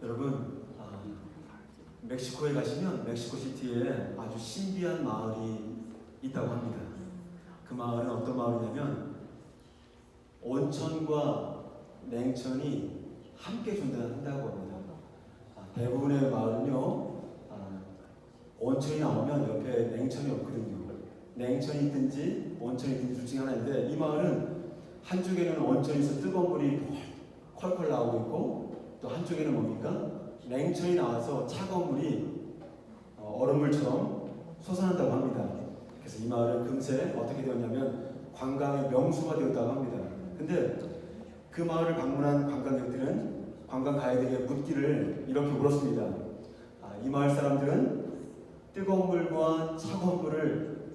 여러분, 멕시코에 가시면 멕시코시티에 아주 신비한 마을이 있다고 합니다. 그 마을은 어떤 마을이냐면 온천과 냉천이 함께 존재한다고 합니다. 대부분의 마을은요, 온천이 나오면 옆에 냉천이 없거든요. 냉천이 있든지 온천이 있든지 둘 중에 하나인데, 이 마을은 한쪽에는 온천에서 뜨거운 물이 콜콜 나오고 있고, 또 한쪽에는 뭡니까? 냉천이 나와서 차가운 물이 얼음물처럼 솟아난다고 합니다. 그래서 이 마을은 금세 어떻게 되었냐면 관광의 명소가 되었다고 합니다. 근데 그 마을을 방문한 관광객들은 관광 가이드에게 묻기를 이렇게 물었습니다. 이 마을 사람들은 뜨거운 물과 차가운 물을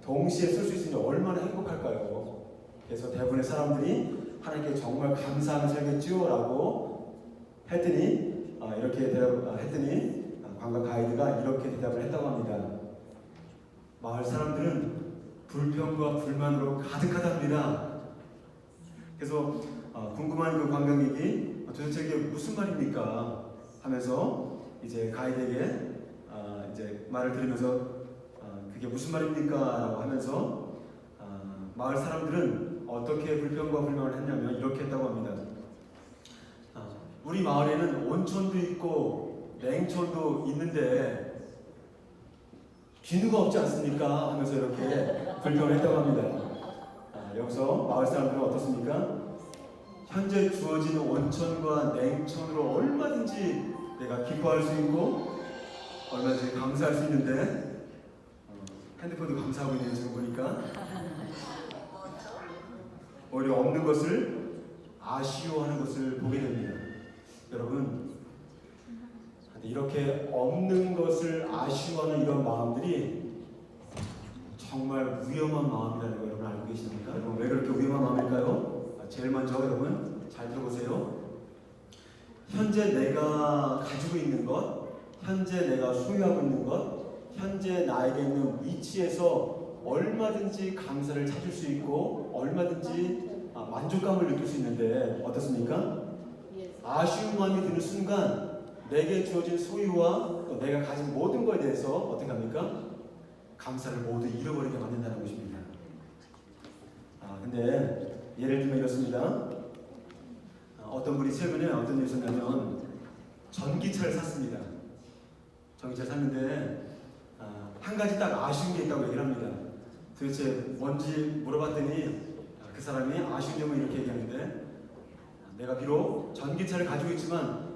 동시에 쓸 수 있으니 얼마나 행복할까요? 그래서 대부분의 사람들이 하나님께 정말 감사하며 살겠지요? 라고 했더니 이렇게 했더니 관광 가이드가 이렇게 대답을 했다고 합니다. 마을 사람들은 불평과 불만으로 가득하답니다. 그래서 궁금한 그 관광객이 도대체 이게 무슨 말입니까? 하면서 이제 가이드에게 이제 말을 들으면서 그게 무슨 말입니까? 라고 하면서 마을 사람들은 어떻게 불평과 불만을 했냐면 이렇게 했다고 합니다. 우리 마을에는 온천도 있고 냉천도 있는데 비누가 없지 않습니까? 하면서 이렇게 불평을 했다고 합니다. 여기서 마을 사람들은 어떻습니까? 현재 주어진 온천과 냉천으로 얼마든지 내가 기뻐할 수 있고 얼마든지 감사할 수 있는데 핸드폰도 감사하고 있네요. 지금 보니까 오히려 없는 것을 아쉬워하는 것을 보게 됩니다. 여러분, 이렇게 없는 것을 아쉬워하는 이런 마음들이 정말 위험한 마음이라는 거 여러분 알고 계십니까? 여러분 왜 그렇게 위험한 마음일까요? 제일 먼저 여러분 잘 들어보세요. 현재 내가 가지고 있는 것, 현재 내가 소유하고 있는 것, 현재 나에게 있는 위치에서 얼마든지 감사를 찾을 수 있고 얼마든지 만족감을 느낄 수 있는데 어떻습니까? 아쉬운 마음이 드는 순간 내게 주어진 소유와 또 내가 가진 모든 것에 대해서 어떻게 합니까? 감사를 모두 잃어버리게 만든다는 것입니다. 근데 예를 들면 이렇습니다. 어떤 분이 최근에 어떤 일이 있었냐면 전기차를 샀습니다. 전기차를 샀는데 한 가지 딱 아쉬운 게 있다고 얘기를 합니다. 도대체 뭔지 물어봤더니 그 사람이 아쉬운 점을 이렇게 얘기하는데, 내가 비록 전기차를 가지고 있지만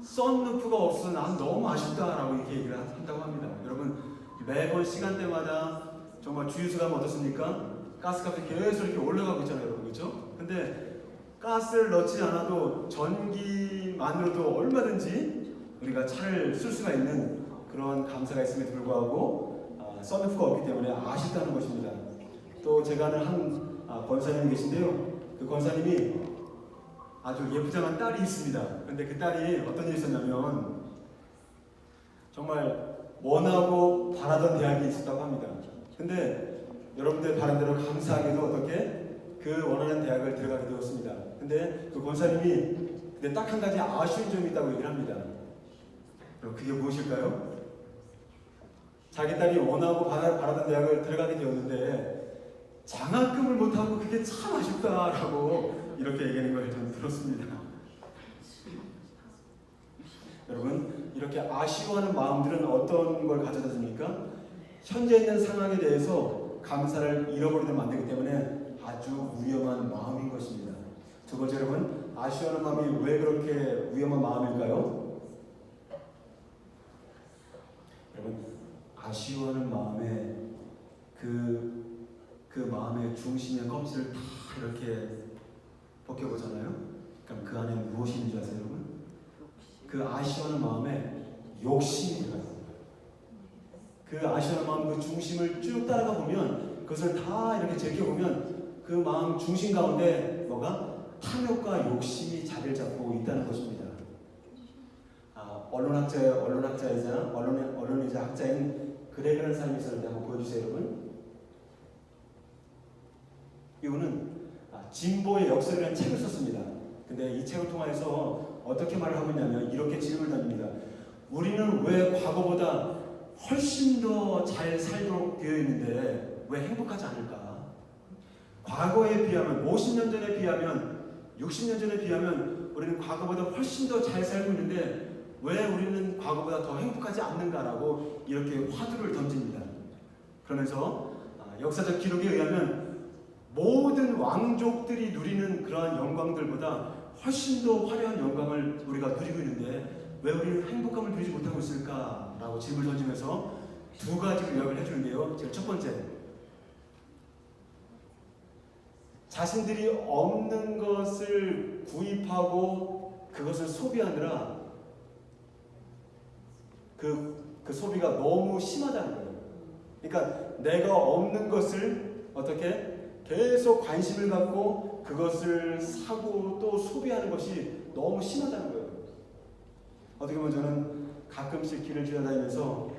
썬루프가 없어서 난 너무 아쉽다라고 이렇게 얘기를 한다고 합니다. 여러분 매번 시간대마다 정말 주유소 가면 어떻습니까? 가스값이 계속 이렇게 올라가고 있잖아요, 여러분, 그렇죠? 근데 가스를 넣지 않아도 전기만으로도 얼마든지 우리가 차를 쓸 수가 있는 그런 감사가 있음에도 불구하고 썬루프가 없기 때문에 아쉽다는 것입니다. 또 제가 아는 한 권사님이 계신데요. 그 권사님이 아주 예쁘장한 딸이 있습니다. 근데 그 딸이 어떤 일이 있었냐면 정말 원하고 바라던 대학이 있었다고 합니다. 근데 여러분들 바른 대로 감사하게도 어떻게 그 원하는 대학을 들어가게 되었습니다. 근데 그 권사님이 딱 한 가지 아쉬운 점이 있다고 얘기를 합니다. 그럼 그게 무엇일까요? 자기 딸이 원하고 바라던 대학을 들어가게 되었는데 장학금을 못하고 그게 참 아쉽다라고 이렇게 얘기하는 걸 좀 들었습니다. 여러분, 이렇게 아쉬워하는 마음들은 어떤 걸 가져다 줍니까? 현재 있는 상황에 대해서 감사를 잃어버리게 만들기 때문에 아주 위험한 마음인 것입니다. 두 번째, 여러분, 아쉬워하는 마음이 왜 그렇게 위험한 마음일까요? 여러분, 아쉬워하는 마음에 그 마음의 중심의 껍질을 다 이렇게 벗겨보잖아요. 그럼 그 안에 무엇이 있는지 아세요, 여러분? 그 아쉬워하는 마음에 욕심이 들어가요. 그 아쉬워하는 마음 그 중심을 쭉 따라가 보면, 그것을 다 이렇게 제껴보면 그 마음 중심 가운데 뭐가? 탐욕과 욕심이 자리를 잡고 있다는 것입니다. 언론이자 학자인 그레그라는 사람이 있었는데 한번 보여주세요, 여러분. 이분은 진보의 역설이라는 책을 썼습니다. 근데 이 책을 통해서 어떻게 말을 하고 있냐면 이렇게 질문을 던집니다. 우리는 왜 과거보다 훨씬 더 잘 살도록 되어 있는데 왜 행복하지 않을까? 과거에 비하면 50년 전에 비하면 60년 전에 비하면 우리는 과거보다 훨씬 더 잘 살고 있는데 왜 우리는 과거보다 더 행복하지 않는가라고 이렇게 화두를 던집니다. 그러면서 역사적 기록에 의하면 모든 왕족들이 누리는 그러한 영광들보다 훨씬 더 화려한 영광을 우리가 누리고 있는데 왜 우리는 행복감을 누리지 못하고 있을까라고 질문을 던지면서 두 가지를 이야기를 해주는데요. 제일 첫 번째, 자신들이 없는 것을 구입하고 그것을 소비하느라 그 소비가 너무 심하다는 거예요. 그러니까 내가 없는 것을 어떻게 계속 관심을 갖고 그것을 사고 또 소비하는 것이 너무 심하다는 거예요. 어떻게 보면 저는 가끔씩 길을 지나다니면서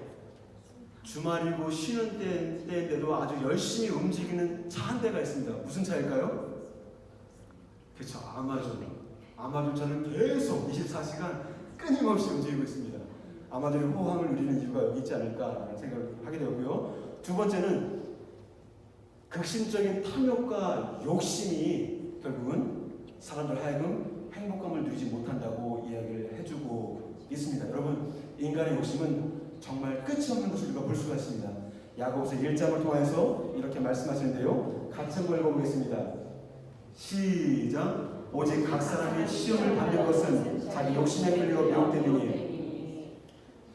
주말이고 쉬는 때인데도 아주 열심히 움직이는 차 한 대가 있습니다. 무슨 차일까요? 그렇죠. 아마존차는 계속 24시간 끊임없이 움직이고 있습니다. 아마존의 호황을 누리는 이유가 여기 있지 않을까라는 생각을 하게 되었고요. 두 번째는 극심적인 탐욕과 욕심이 결국은 사람들 하여금 행복감을 누리지 못한다고 이야기를 해주고 있습니다. 여러분, 인간의 욕심은 정말 끝이 없는 것을 우리가 볼 수가 있습니다. 야고보서 1장을 통해서 이렇게 말씀하시는데요. 같이 한번 읽어보겠습니다. 시작. 오직 각 사람이 시험을 받는 것은 자기 욕심에 끌려 미혹되느니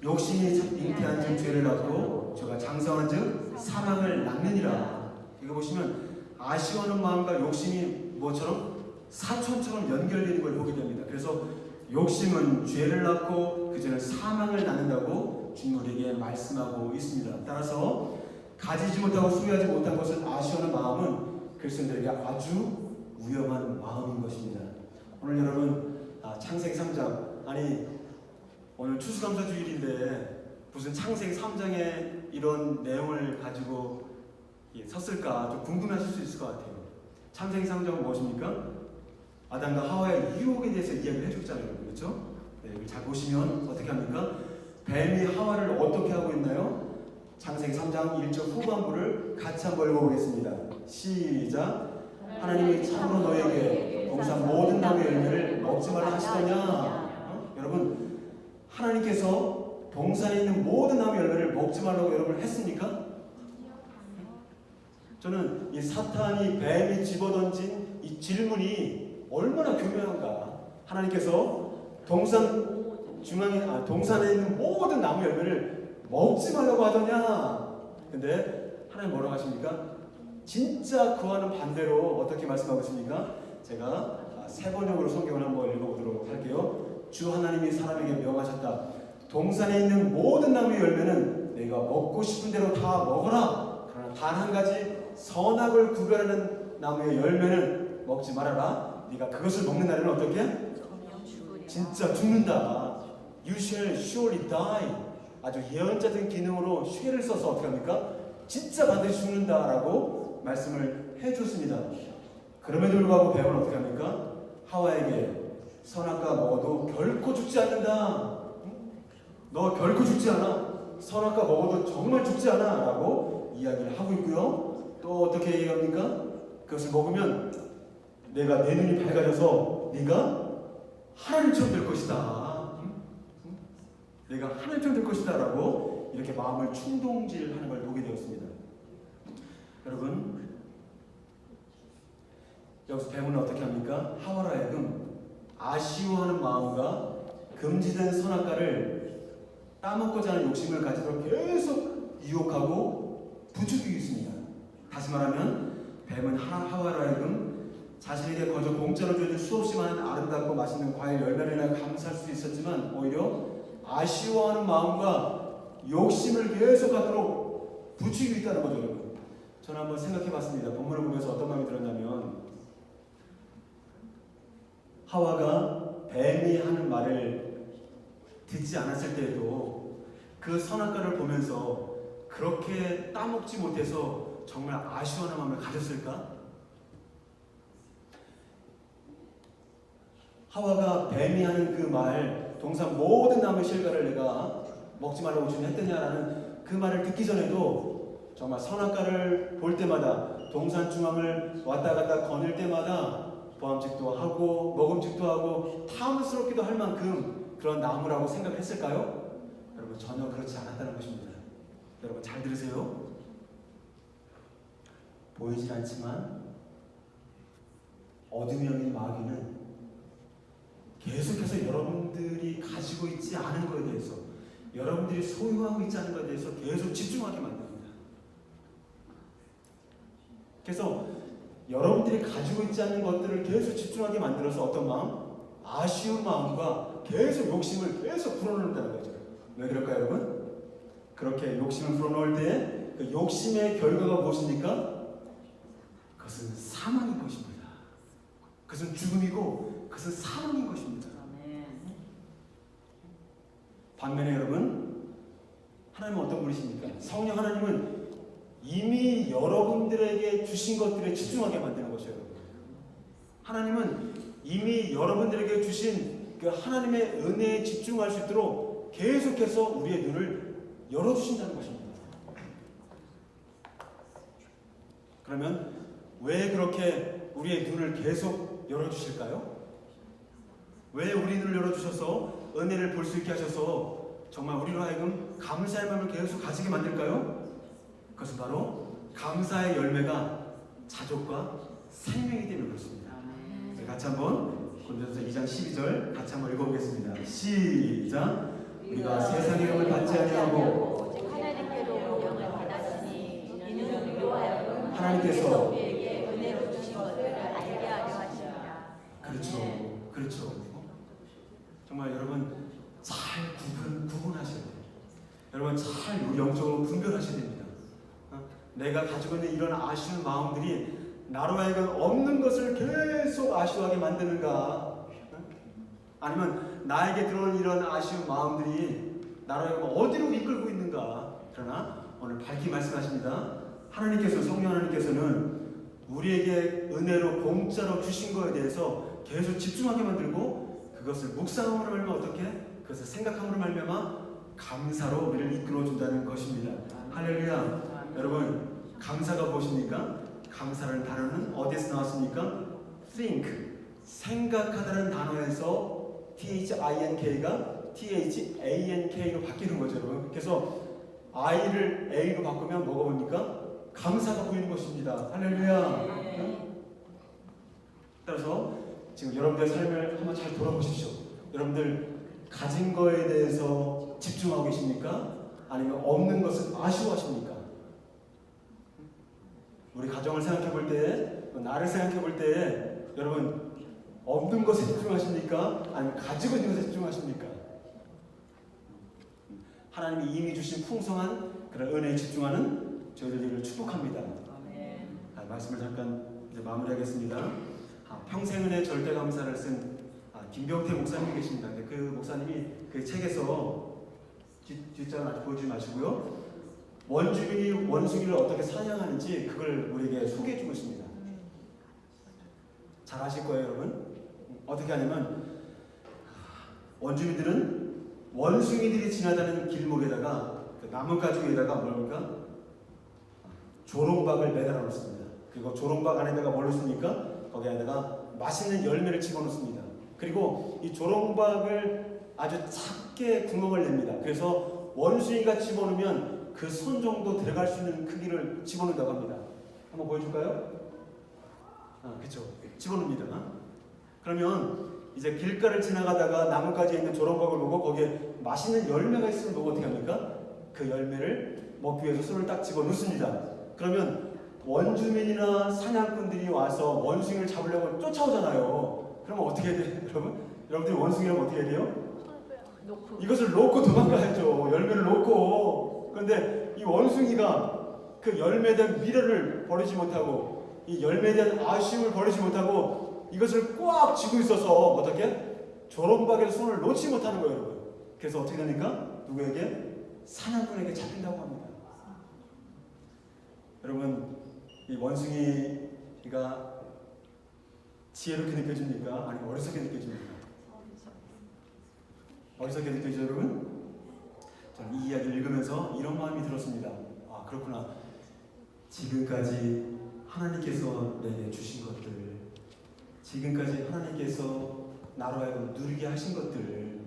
욕심이 잉태한 즉 죄를 낳고 죄가 장성한 즉 사망을 낳느니라. 이거 보시면 아쉬워하는 마음과 욕심이 뭐처럼 사촌처럼 연결되는 걸 보게 됩니다. 그래서 욕심은 죄를 낳고 그 죄는 사망을 낳는다고 주님 우리에게 말씀하고 있습니다. 따라서 가지지 못하고 소유하지 못한 것을 아쉬워하는 마음은 그리스도인들에게 아주 위험한 마음인 것입니다. 오늘 여러분 창세기 3장 오늘 추수감사 주일인데 무슨 창세기 3장에 이런 내용을 가지고 섰을까 좀 궁금하실 수 있을 것 같아요. 창세기 3장은 무엇입니까? 아담과 하와의 유혹에 대해서 이야기를 해줬잖아요. 그렇죠? 네, 잘 보시면 어떻게 합니까? 뱀이 하와를 어떻게 하고 있나요? 창세기 3장 1절 후반부를 같이 한번 읽어보겠습니다. 시작. 하나님이 참으로 너에게 동산 모든 나무의 열매를 먹지 말라 하시더냐? 여러분, 하나님께서 동산에 있는 모든 나무의 열매를 먹지 말라고 여러분 했습니까? 저는 이 사탄이 뱀이 집어던진 이 질문이 얼마나 교묘한가. 하나님께서 동산에 있는 모든 나무 열매를 먹지 말라고 하더냐. 근데 하나님 뭐라고 하십니까? 진짜 그와는 반대로 어떻게 말씀하고 있습니까? 제가 세 번역으로 성경을 한번 읽어보도록 할게요. 주 하나님이 사람에게 명하셨다. 동산에 있는 모든 나무의 열매는 내가 먹고 싶은 대로 다 먹어라. 그러나 단 한 가지 선악을 구별하는 나무의 열매는 먹지 말아라. 네가 그것을 먹는 날에는 어떻게? 진짜 죽는다. You shall surely die. 아주 예언자적인 기능으로 shall을 써서 어떻게 합니까? 진짜 반드시 죽는다라고 말씀을 해줬습니다. 그럼에도 불구하고 뱀은 어떻게 합니까? 하와에게 선악과 먹어도 결코 죽지 않는다. 너 결코 죽지 않아. 선악과 먹어도 정말 죽지 않아. 라고 이야기를 하고 있고요. 또 어떻게 얘기합니까? 그것을 먹으면 내가 내 눈이 밝아져서 네가 하나님처럼 될 것이다. 내가 하나님처럼 될 것이다. 라고 이렇게 마음을 충동질하는 걸 보게 되었습니다. 여러분, 여기서 뱀은 어떻게 합니까? 하와로 하여금 아쉬워하는 마음과 금지된 선악과를 따먹고자 하는 욕심을 가지도록 계속 유혹하고 부추기고 있습니다. 다시 말하면 뱀은 하와로 하여금 자신에게 거저 공짜로 주어진 수없이 많은 아름답고 맛있는 과일 열매를 감사할 수 있었지만 오히려 아쉬워하는 마음과 욕심을 계속 갖도록 부추기고 있다는 거죠. 여러분, 저는 한번 생각해 봤습니다. 본문을 보면서 어떤 마음이 들었냐면 하와가 뱀이 하는 말을 듣지 않았을 때에도 그 선악과를 보면서 그렇게 따먹지 못해서 정말 아쉬워하는 마음을 가졌을까? 하와가 뱀이 하는 그 말, 동산 모든 나무 실과를 내가 먹지 말라고 주님 했더냐라는 그 말을 듣기 전에도 정말 선악과를 볼 때마다 동산 중앙을 왔다 갔다 거닐 때마다 보암직도 하고 먹음직도 하고 탐스럽기도 할 만큼 그런 나무라고 생각했을까요? 여러분 전혀 그렇지 않았다는 것입니다. 여러분 잘 들으세요. 보이질 않지만 어둠이 여긴 마귀는 계속해서 여러분들이 가지고 있지 않은 것에 대해서, 여러분들이 소유하고 있지 않은 것에 대해서 계속 집중하게 만듭니다. 그래서 여러분들이 가지고 있지 않는 것들을 계속 집중하게 만들어서 어떤 마음? 아쉬운 마음과 계속 욕심을 계속 불어넣는다는 거죠. 왜 그럴까요, 여러분? 그렇게 욕심을 불어넣을 때 그 욕심의 결과가 무엇입니까? 그것은 사망인 것입니다. 그것은 죽음이고 그것은 사망인 것입니다. 반면에 여러분, 하나님은 어떤 분이십니까? 성령 하나님은 이미 여러분들에게 주신 것들에 집중하게 만드는 것이에요. 하나님은 이미 여러분들에게 주신 그 하나님의 은혜에 집중할 수 있도록 계속해서 우리의 눈을 열어주신다는 것입니다. 그러면 왜 그렇게 우리의 눈을 계속 열어주실까요? 왜 우리 눈을 열어주셔서 은혜를 볼 수 있게 하셔서 정말 우리로 하여금 감사의 마음을 계속 가지게 만들까요? 그것은 바로 감사의 열매가 자족과 생명이 되는 것입니다. 같이 한번 고린도서 2장 12절 같이 한번 읽어보겠습니다. 시작. 우리가 세상의 영을 받지 아니하고 오직 하나님께로 영을 받았으니 이는 우리로 하여금 하나님께서 우리에게 은혜로 주신 것들을 알게 하려 하십니다. 그렇죠. 정말 여러분 잘 구분하셔야 돼요. 여러분 잘 영적으로 분별하셔야 됩니다. 내가 가지고 있는 이런 아쉬운 마음들이 나로 하여금 없는 것을 계속 아쉬워하게 만드는가? 아니면 나에게 들어오는 이런 아쉬운 마음들이 나로 하여금 어디로 이끌고 있는가? 그러나 오늘 밝히 말씀하십니다. 하나님께서, 성령 하나님께서는 우리에게 은혜로 공짜로 주신 것에 대해서 계속 집중하게 만들고 그것을 묵상함으로 말미암아 어떻게? 그것을 생각함으로 말미암아 감사로 우리를 이끌어준다는 것입니다. 할렐루야. 여러분 감사가 무엇입니까? 감사라는 단어는 어디에서 나왔습니까? think, 생각하다는 단어에서 think가 thank로 바뀌는 거죠. 여러분. 그래서 I를 A로 바꾸면 뭐가 보니까 감사가 보이는 것입니다. 할렐루야. 따라서 지금 여러분들의 삶을 한번 잘 돌아보십시오. 여러분들 가진 거에 대해서 집중하고 계십니까? 아니면 없는 것을 아쉬워하십니까? 우리 가정을 생각해 볼 때, 나를 생각해 볼 때, 여러분 없는 것에 집중하십니까? 아니면 가지고 있는 것에 집중하십니까? 하나님이 이미 주신 풍성한 그런 은혜에 집중하는 저희들을 축복합니다. 말씀을 잠깐 이제 마무리하겠습니다. 평생은혜 절대감사를 쓴 김병태 목사님이 계십니다. 그 목사님이 그 책에서 뒷장을 아직 보여주지 마시고요. 원주민이 원숭이를 어떻게 사냥하는지 그걸 우리에게 소개해주고 있습니다. 잘 아실 거예요, 여러분. 어떻게 하냐면 원주민들은 원숭이들이 지나다니는 길목에다가 그 나뭇가지 위에다가 뭡니까? 조롱박을 매달아 놓습니다. 그리고 조롱박 안에다가 뭘 넣습니까? 거기 안에다가 맛있는 열매를 집어넣습니다. 그리고 이 조롱박을 아주 작게 구멍을 냅니다. 그래서 원숭이가 집어넣으면 그 손 정도 들어갈 수 있는 크기를 집어넣는다고 합니다. 한번 보여줄까요? 그렇죠. 집어넣습니다. 그러면 이제 길가를 지나가다가 나뭇가지에 있는 조롱박을 보고 거기에 맛있는 열매가 있으면 보고 어떻게 합니까? 그 열매를 먹기 위해서 손을 딱 집어넣습니다. 그러면 원주민이나 사냥꾼들이 와서 원숭이를 잡으려고 쫓아오잖아요. 그러면 어떻게 해야 돼요, 여러분? 여러분들이 원숭이라면 어떻게 해야 돼요? 이것을 놓고 도망가야죠. 열매를 놓고. 그런데 이 원숭이가 그 열매에 대한 미련을 버리지 못하고 이 열매에 대한 아쉬움을 버리지 못하고 이것을 꽉 쥐고 있어서 어떻게? 조롱박에 손을 놓지 못하는 거예요, 여러분. 그래서 어떻게 됩니까? 누구에게? 사냥꾼에게 잡힌다고 합니다. 여러분, 이 원숭이가 지혜롭게 느껴집니까? 아니면 어리석게 느껴집니까? 어리석게 되죠, 여러분? 저는 이 이야기를 읽으면서 이런 마음이 들었습니다. 아, 그렇구나. 지금까지 하나님께서 내게 주신 것들, 지금까지 하나님께서 나로 하여금 누리게 하신 것들,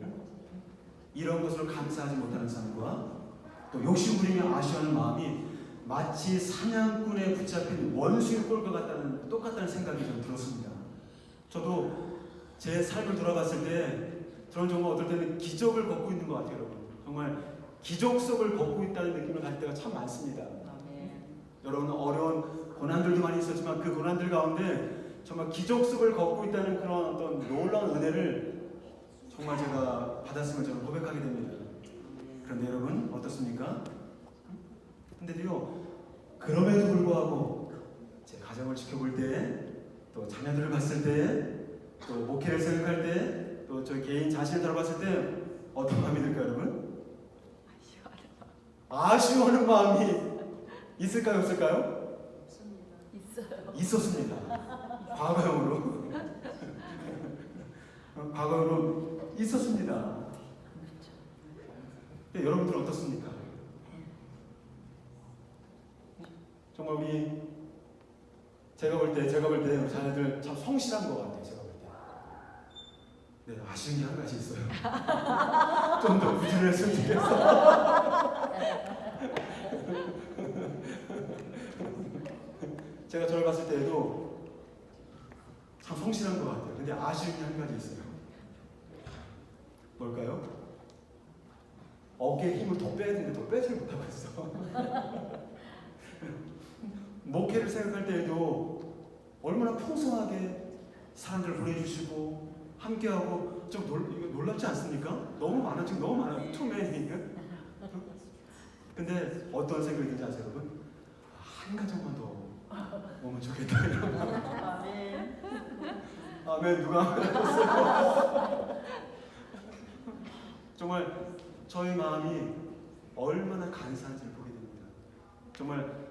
이런 것을 감사하지 못하는 삶과 또 욕심부리며 아쉬워하는 마음이 마치 사냥꾼에 붙잡힌 원수의 꼴과 같다는 똑같다는 생각이 좀 들었습니다. 저도 제 삶을 돌아봤을 때 저는 정말 어떨 때는 기적을 걷고 있는 것 같아요, 여러분. 정말 기적 속을 걷고 있다는 느낌을 가질 때가 참 많습니다. 여러분, 어려운 고난들도 많이 있었지만 그 고난들 가운데 정말 기적 속을 걷고 있다는 그런 어떤 놀라운 은혜를 정말 제가 받았음을 저는 고백하게 됩니다. 그런데 여러분, 어떻습니까? 근데도요, 그럼에도 불구하고 제 가정을 지켜볼 때, 또 자녀들을 봤을 때, 또 목회를 생각할 때, 또 저 개인 자신을 돌아봤을 때 어떤 마음이 들까요, 여러분? 아쉬워하는 마음이 있을까요, 없을까요? 있어요. 있었습니다. 과거형으로. 과거형으로 있었습니다. 근데 여러분들은 어떻습니까? 정말 우리 제가 볼 때 우리 자녀들 참 성실한 것 같아요. 제가 볼 때. 네, 아쉬운 게 한 가지 있어요. 좀 더 부지런했으면 좋겠어. 제가 저를 봤을 때에도 참 성실한 것 같아요. 근데 아쉬운 게 한 가지 있어요. 뭘까요? 어깨에 힘을 더 빼야 되는데 더 빼지를 못하고 있어. 목회를 생각할 때에도 얼마나 풍성하게 사람들을 보내주시고 함께하고 좀 이거 놀랍지 않습니까? 너무 많아, 지금 너무 많아요. 투맨이. 근데 어떤 생각이 드는지 아세요, 여러분? 한 가정만 더 오면 좋겠다. 아멘. 아멘. 누가 하셨어요? 정말 저희 마음이 얼마나 간사한지를 보게 됩니다. 정말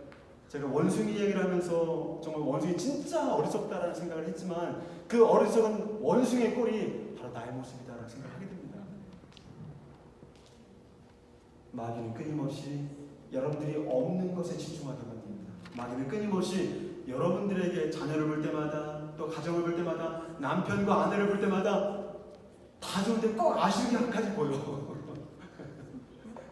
제가 원숭이 얘기를 하면서 정말 원숭이 진짜 어리석다라는 생각을 했지만 그 어리석은 원숭이의 꼴이 바로 나의 모습이다라는 생각을 하게 됩니다. 마귀는 끊임없이 여러분들이 없는 것에 집중하게 만듭니다. 마귀는 끊임없이 여러분들에게 자녀를 볼 때마다 또 가정을 볼 때마다 남편과 아내를 볼 때마다 다 좋은데 꼭 아쉬운 게 한 가지 보여.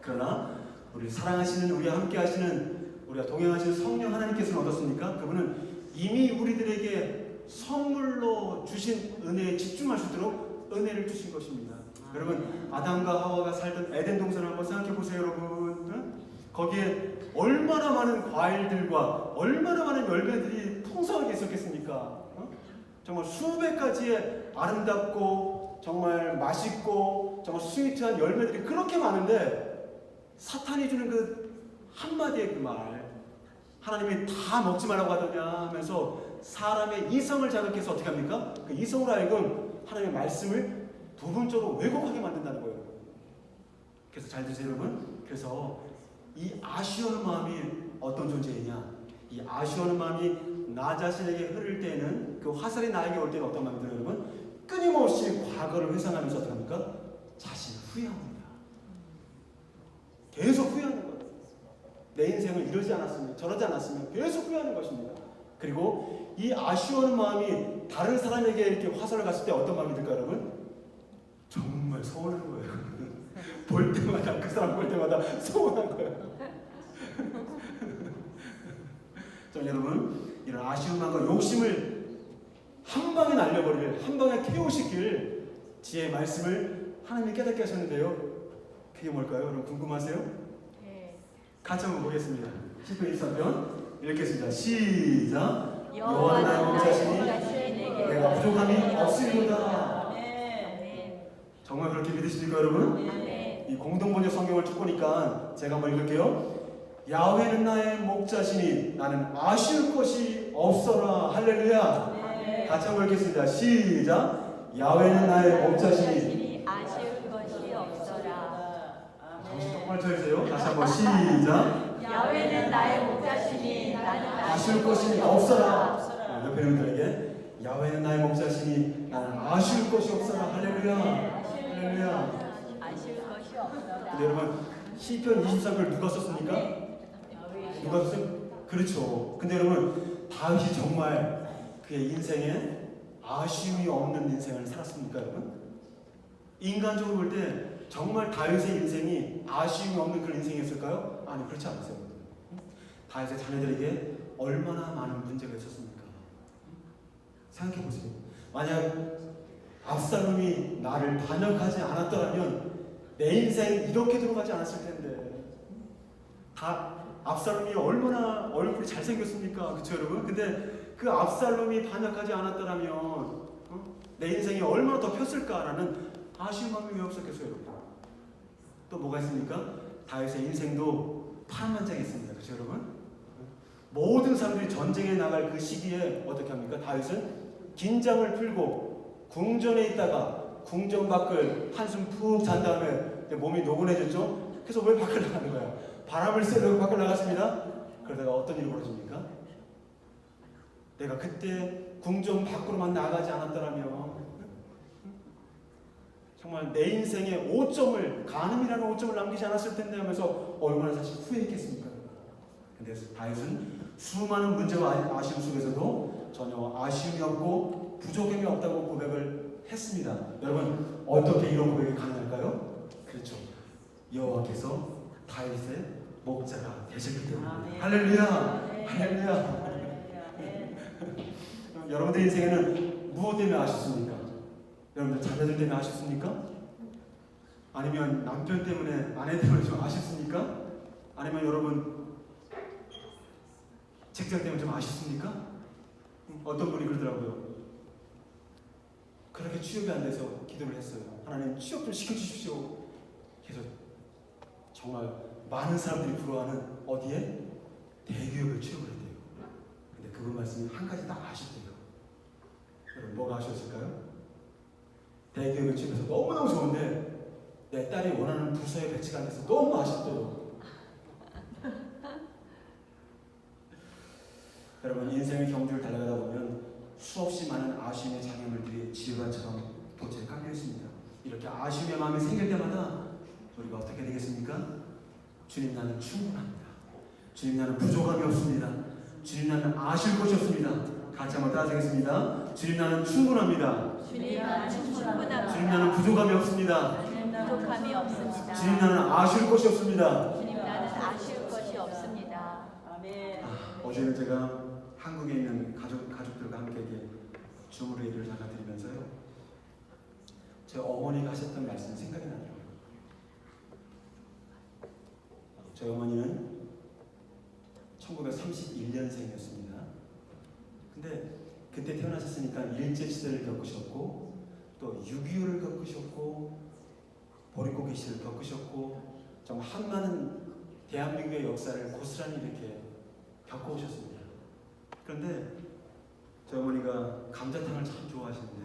그러나 우리 사랑하시는, 우리와 함께 하시는, 우리가 동행하시는 성령 하나님께서는 어떻습니까? 그분은 이미 우리들에게 선물로 주신 은혜에 집중할 수 있도록 은혜를 주신 것입니다. 여러분, 아담과 하와가 살던 에덴 동산을 한번 생각해 보세요, 여러분. 응? 거기에 얼마나 많은 과일들과 얼마나 많은 열매들이 풍성하게 있었겠습니까? 정말 수백 가지의 아름답고 정말 맛있고 정말 스위트한 열매들이 그렇게 많은데 사탄이 주는 그 한마디의 그 말, 하나님이 다 먹지 말라고 하더냐 하면서 사람의 이성을 자극해서 어떻게 합니까? 그 이성으로 하여금 하나님의 말씀을 부분적으로 왜곡하게 만든다는 거예요. 그래서 잘 드세요, 여러분. 그래서 이 아쉬워하는 마음이 어떤 존재이냐? 이 아쉬워하는 마음이 나 자신에게 흐를 때는, 그 화살이 나에게 올 때는 어떤 마음이 들어요, 여러분? 끊임없이 과거를 회상하면서 어떻게 합니까? 자신을 후회합니다. 계속 후회하는 거예요. 내 인생을 이러지 않았으면, 저러지 않았으면 계속 후회하는 것입니다. 그리고 이 아쉬워하는 마음이 다른 사람에게 이렇게 화살을 갔을 때 어떤 마음이 들까요, 여러분? 정말 서운한 거예요. 볼 때마다, 그 사람 볼 때마다 서운한 거예요. 자, 여러분, 이런 아쉬운 마음과 욕심을 한 방에 날려버릴, 한 방에 KO시킬 지혜의 말씀을 하나님이 깨닫게 하셨는데요. 그게 뭘까요? 여러분 궁금하세요? 네. 같이 한번 보겠습니다. 시편 23편 읽겠습니다. 시작. 여호와 나의 목자시니 내게 내가 부족함이 없으리로다. 아멘. 정말 그렇게 믿으십니까, 여러분? 네. 이 공동번역 성경을 쭉 보니까 제가 한번 읽을게요. 야훼는 나의 목자시니 나는 아쉬울 것이 없어라. 할렐루야. 네. 같이 한번 읽겠습니다. 시작. 야훼는 나의 목자시니. 아쉬울 것이 없어라. 정신 똑바로 차리세요. 다시 한번 시작. 야훼는 나의 목자시니 나는 아쉬울 것이 없어라. 옆에 있는 분들에게 야훼는 나의 목자시니 나는 아쉬울 것이 없어라. 할렐루야. 할렐루야. 아쉬울 것이 없어다. 근데 여러분 시편 23편 누가 썼습니까? 누가 썼어요? 그렇죠. 근데 여러분 다윗이 정말 그의 인생에 아쉬움이 없는 인생을 살았습니까, 여러분? 인간적으로 볼 때 정말 다윗의 인생이 아쉬움이 없는 그런 인생이었을까요? 아니, 그렇지 않았어요. 다윗의 자녀들에게 얼마나 많은 문제가 있었습니까? 생각해 보세요. 만약 압살롬이 나를 반역하지 않았더라면 내 인생 이렇게 들어가지 않았을 텐데. 압살롬이 얼마나 얼굴이 잘생겼습니까? 그렇죠, 여러분? 근데 그 압살롬이 반역하지 않았더라면 내 인생이 얼마나 더 폈을까라는 아쉬움이 왜 없었겠어요, 여러분? 또 뭐가 있습니까? 다윗의 인생도 파란만장했습니다. 그렇죠, 여러분? 모든 사람들이 전쟁에 나갈 그 시기에 어떻게 합니까? 다윗은 긴장을 풀고 궁전에 있다가 궁전 밖을 한숨 푹 잔 다음에 몸이 노곤해졌죠? 그래서 왜 밖을 나가는 거야? 바람을 쐬려고 밖을 나갔습니다. 그러다가 어떤 일이 벌어집니까? 내가 그때 궁전 밖으로만 나가지 않았더라면 정말 내 인생에 5점을, 간음이라는 5점을 남기지 않았을 텐데 하면서 얼마나 사실 후회했겠습니까? 근데 다윗은 수많은 문제와 아쉬움 속에서도 전혀 아쉬움이 없고 부족함이 없다고 고백을 했습니다. 여러분, 어떻게 이런 고백이 가능할까요? 그렇죠. 여호와께서 다윗의 목자가 되셨기 때문에. 할렐루야! 할렐루야! 여러분들 인생에는 무엇 때문에 아쉽습니까? 여러분들 자녀들 때문에 아쉽습니까? 아니면 남편 때문에, 아내 때문에 좀 아쉽습니까? 아니면 여러분 직장 때문에 좀 아쉽습니까? 어떤 분이 그러더라고요. 그렇게 취업이 안 돼서 기도를 했어요. 하나님 취업 좀 시켜주십시오. 그래서 정말 많은 사람들이 부러워하는 어디에? 대기업에 취업을 했대요. 근데 그분 말씀이 한 가지 딱 아쉽대요. 여러분 뭐가 아쉬웠을까요? 대기업에 취업해서 너무너무 좋은데 내 딸이 원하는 부서에 배치가 안 돼서 너무 아쉽대요. 여러분 인생의 경주를 달려가다 보면 수없이 많은 아쉬움의 장애물들이 지뢰관처럼 도처에 깔려 있습니다. 이렇게 아쉬움의 마음이 생길 때마다 우리가 어떻게 되겠습니까? 주님 나는 충분합니다. 주님 나는 부족함이 없습니다. 주님 나는 아실 것이 없습니다. 같이 한번 따라하겠습니다. 주님 나는 충분합니다. 주님 나는 충분합니다. 주님 나는 부족함이 없습니다. 부족함이 없습니다. 주님 나는 아실 것이 없습니다. 주님 나는 아쉬울 것이 없습니다. 아멘. 어제는 제가 한국에 있는 가족들과 함께 줌으로 예배를 나눠드리면서요. 제 어머니가 하셨던 말씀이 생각이 나더라고요. 저희 어머니는 1931년생이었습니다. 근데 그때 태어나셨으니까 일제시대를 겪으셨고 또 6.25를 겪으셨고 보릿고개 시대를 겪으셨고 정말 한많은 대한민국의 역사를 고스란히 이렇게 겪어오셨습니다. 그런데 저희 어머니가 감자탕을 참 좋아하시는데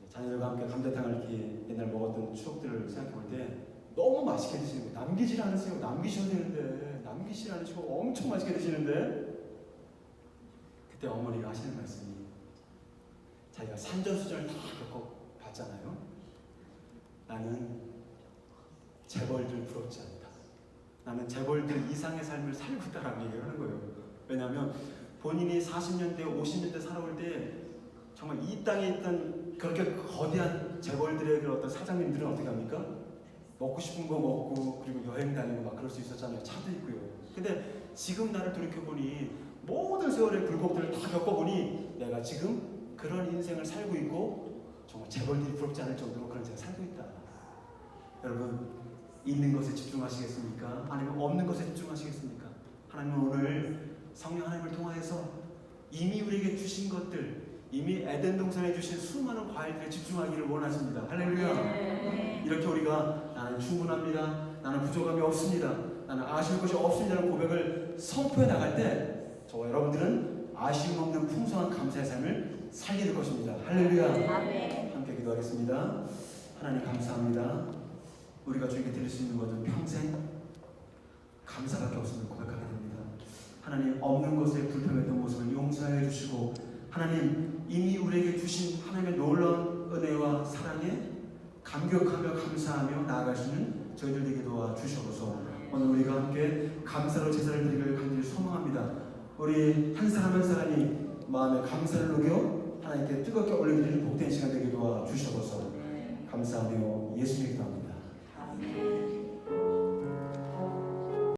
자녀들과 함께 감자탕을 이렇게 옛날 먹었던 추억들을 생각해 볼 때 너무 맛있게 드시는 거예요. 남기질 않으세요. 남기셔야 되는데 남기질 않으시고 엄청 맛있게 드시는데 그때 어머니가 하시는 말씀이 자기가 산전수전을 다 겪어봤잖아요. 나는 재벌들 부럽지 않다. 나는 재벌들 이상의 삶을 살고 있다라는 얘기를 하는 거예요. 왜냐하면 본인이 40년대, 50년대 살아올 때 정말 이 땅에 있던 그렇게 거대한 재벌들의 그 어떤 사장님들은 어떻게 합니까? 먹고 싶은 거 먹고 그리고 여행 다니고 막 그럴 수 있었잖아요. 차도 있고요. 근데 지금 나를 돌이켜보니 모든 세월의 굴곡들을 다 겪어보니 내가 지금 그런 인생을 살고 있고 정말 재벌들이 부럽지 않을 정도로 그런 인생을 살고 있다. 여러분 있는 것에 집중하시겠습니까? 아니면 없는 것에 집중하시겠습니까? 하나님은 오늘 성령 하나님을 통하여서 이미 우리에게 주신 것들, 이미 에덴 동산에 주신 수많은 과일들에 집중하기를 원하십니다. 할렐루야. 네. 이렇게 우리가 나는 충분합니다. 나는 부족함이 없습니다. 나는 아쉬울 것이 없습니다라는 고백을 선포해 나갈 때 저와 여러분들은 아쉬움 없는 풍성한 감사의 삶을 살게 될 것입니다. 할렐루야. 아멘. 함께 기도하겠습니다. 하나님 감사합니다. 우리가 주에게 드릴 수 있는 것은 평생 감사밖에 없음을 고백하게 됩니다. 하나님 없는 것에 불평했던 모습을 용서해 주시고 하나님 이미 우리에게 주신 하나님의 놀라운 은혜와 사랑에 감격하며 감사하며 나아갈 수 있는 저희들 되게 도와주셔서 오늘 우리가 함께 감사로 제사를 드리기를 간절히 소망합니다. 우리 한 사람 한 사람이 마음에 감사를 녹여 하나님께 뜨겁게 올려드리는 복된 시간 되게 도와주셔서 감사하며 예수님 기도합니다. 아멘.